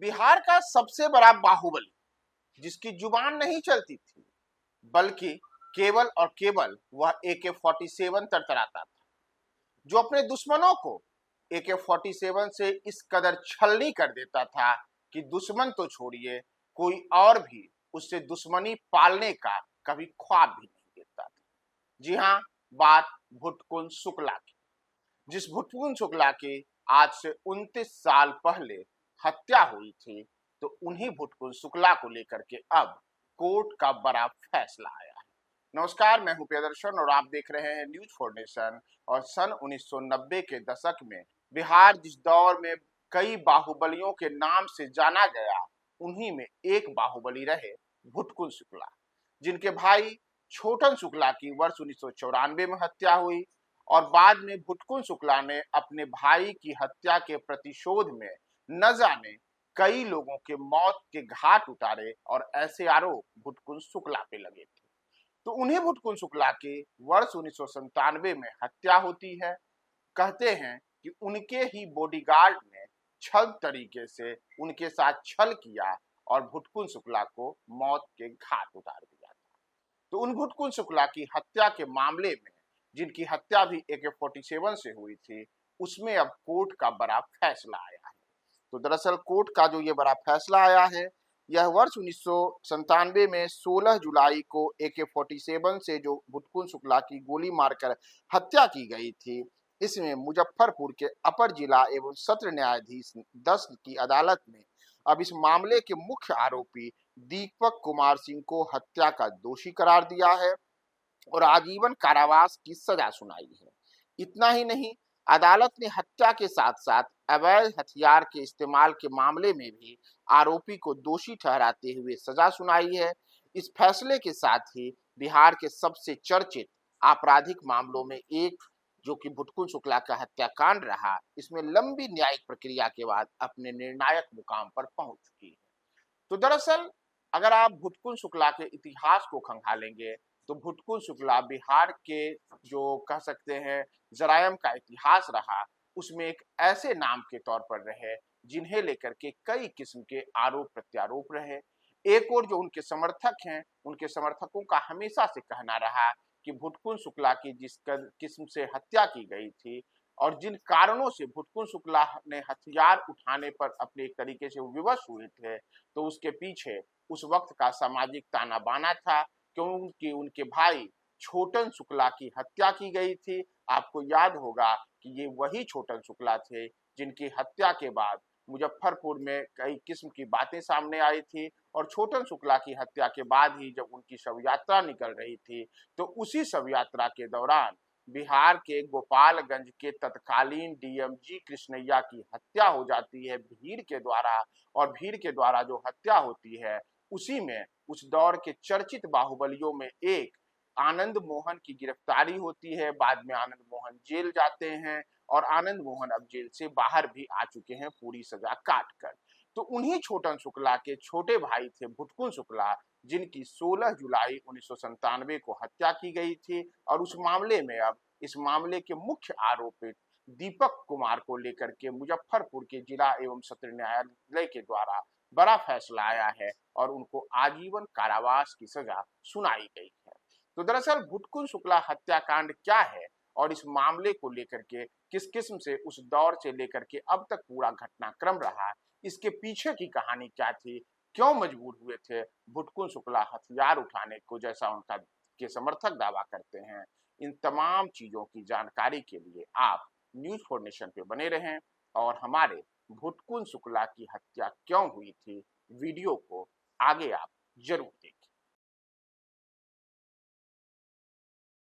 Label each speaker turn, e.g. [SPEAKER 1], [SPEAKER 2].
[SPEAKER 1] बिहार का सबसे बड़ा बाहुबली, जिसकी जुबान नहीं चलती थी, बल्कि केवल और केवल वह AK-47 तरतराता था, जो अपने दुश्मनों को AK-47 से इस कदर छलनी कर देता था कि दुश्मन तो छोड़िए, कोई और भी उससे दुश्मनी पालने का कभी ख्वाब भी नहीं देखता था। जी हाँ, बात भुटकुन शुक्ला की। जिस भुटकुन शुक्ला की आज से 29 साल पहले हत्या हुई थी, तो उन्हीं भुटकुन शुक्ला को लेकर के अब कोर्ट का बड़ा फैसला आया है। नमस्कार, मैं हूं प्रियदर्शन और आप देख रहे हैं न्यूज फॉर नेशन। और सन 1990 के दशक में बिहार जिस दौर में कई बाहुबलियों के नाम से जाना गया, उन्हीं में एक बाहुबली रहे भुटकुन शुक्ला, जिनके भाई छोटन शुक्ला की वर्ष 1994 में हत्या हुई। और बाद में भुटकुन शुक्ला ने अपने भाई की हत्या के प्रतिशोध में न जाने कई लोगों के मौत के घाट उतारे, और ऐसे आरोप भुटकुन शुक्ला पे लगे थे। तो उन्हें भुटकुन शुक्ला के वर्ष 1997 में हत्या होती है। कहते हैं कि उनके ही बॉडीगार्ड ने छल तरीके से उनके साथ छल किया और भुटकुन शुक्ला को मौत के घाट उतार दिया था। तो उन भुटकुन शुक्ला की हत्या के मामले में, जिनकी हत्या भी AK-47 से हुई थी, उसमें अब कोर्ट का बड़ा फैसला आया है। तो दरअसल कोर्ट का जो ये बड़ा फैसला आया है, यह वर्ष 1997 में 16 जुलाई को AK-47 से जो भुटकुन शुक्ला की गोली मारकर हत्या की गई थी, इसमें मुजफ्फरपुर के अपर जिला एवं सत्र न्यायाधीश 10 की अदालत ने अब इस मामले के मुख्य आरोपी दीपक कुमार सिंह को हत्या का दोषी करार दिया है और आजीवन कारावास की सजा सुनाई है। इतना ही नहीं, अदालत ने हत्या के साथ साथ अवैध हथियार के इस्तेमाल के मामले में भी आरोपी को दोषी ठहराते हुए सजा सुनाई है। इस फैसले के साथ ही बिहार के सबसे चर्चित आपराधिक मामलों में एक, जो कि भुटकुन शुक्ला का हत्याकांड रहा, इसमें लंबी न्यायिक प्रक्रिया के बाद अपने निर्णायक मुकाम पर पहुंच चुकी है। तो दरअसल अगर आप भुटकुन शुक्ला के इतिहास को खंगालेंगे, तो भुटकुन शुक्ला बिहार के, जो कह सकते हैं, जरायम का इतिहास रहा, उसमें एक ऐसे नाम के तौर पर रहे जिन्हें लेकर के कई किस्म के आरोप प्रत्यारोप रहे। एक और जो उनके समर्थक हैं, उनके समर्थकों का हमेशा से कहना रहा कि भुटकुन शुक्ला की जिस किस्म से हत्या की गई थी और जिन कारणों से भुटकुन शुक्ला ने हथियार उठाने पर अपने एक तरीके से विवश हुए थे, तो उसके पीछे उस वक्त का सामाजिक ताना बाना था, क्योंकि उनके भाई छोटन शुक्ला की हत्या की गई थी। आपको याद होगा कि ये वही छोटन शुक्ला थे जिनकी हत्या के बाद मुजफ्फरपुर में कई किस्म की बातें सामने आई थी, और छोटन शुक्ला की हत्या के बाद ही जब उनकी शव यात्रा निकल रही थी, तो उसी शव यात्रा के दौरान बिहार के गोपालगंज के तत्कालीन DMG कृष्णैया की हत्या हो जाती है भीड़ के द्वारा। और भीड़ के द्वारा जो हत्या होती है, उसी में उस दौर के चर्चित बाहुबलियों में एक आनंद मोहन की गिरफ्तारी होती है। बाद में आनंद मोहन जेल जाते हैं और आनंद मोहन अब जेल से बाहर भी आ चुके हैं पूरी सजा काट कर। तो उन्हीं छोटन शुक्ला के छोटे भाई थे भुटकुन शुक्ला, जिनकी 16 जुलाई 1997 को हत्या की गई थी। और उस मामले में अब इस मामले के मुख्य आरोपित दीपक कुमार को लेकर के मुजफ्फरपुर के जिला एवं सत्र न्यायालय के द्वारा बड़ा फैसला आया है और उनको आजीवन कारावास की सजा सुनाई गई है। तो दरअसल भुटकुन शुक्ला हत्याकांड क्या है और इस मामले को लेकर के किस किस्म से उस दौर से लेकर के अब तक पूरा घटनाक्रम रहा, इसके पीछे की कहानी क्या थी, क्यों मजबूर हुए थे भुटकुन शुक्ला हथियार उठाने को, जैसा उनका के समर्थक दावा करते हैं, इन तमाम चीजों की जानकारी के लिए आप न्यूज फॉर नेशन पे बने रहें और हमारे भुटकुन शुक्ला की हत्या क्यों हुई थी वीडियो को आगे आप जरूर देखें।